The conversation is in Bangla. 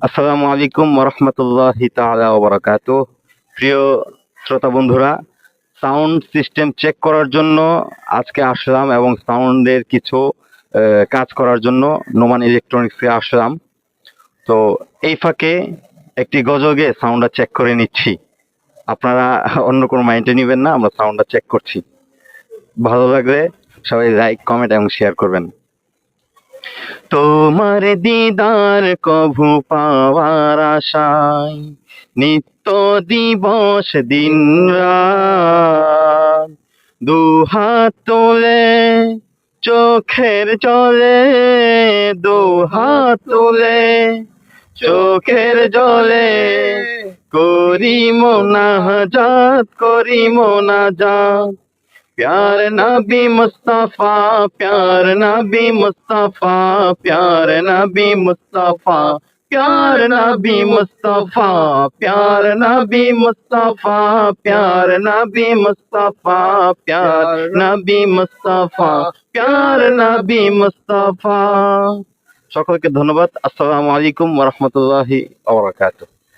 আসসালামু আলাইকুম ওরহমতুল্লাহি তাআলা ওয়া বারাকাতুহু। প্রিয় শ্রোতা বন্ধুরা, সাউন্ড সিস্টেম চেক করার জন্য আজকে আসলাম এবং সাউন্ডের কিছু কাজ করার জন্য নোমান ইলেকট্রনিক্সে আসলাম। তো এই ফাঁকে একটি গজল সাউন্ডটা চেক করে নিচ্ছি। আপনারা অন্য কোনো মাইন্ডে নিবেন না, আমরা সাউন্ডটা চেক করছি। ভালো লাগলে সবাই লাইক, কমেন্ট এবং শেয়ার করবেন। তোমার দিদার কভু পাওয়ার আশায় নিত্য দিবস দিন রাত দুহাত তোলে চোখের জলে, দুহাত তোলে চোখের জলে করি মোনাজাত, করি মোনাজাত। प्यार नबी मुस्तफा, प्यार नबी मुस्तफा, प्यार नबी मुस्तफा, प्यार नबी मुस्तफा, प्यार नबी मुस्तफा, प्यार नबी मुस्तफा, प्यार नबी मुस्तफा, प्यार नबी मुस्तफा। সকলকে ধন্যবাদ। আসসালামু আলাইকুম ওয়া রাহমাতুল্লাহি ওয়া বারাকাতুহু।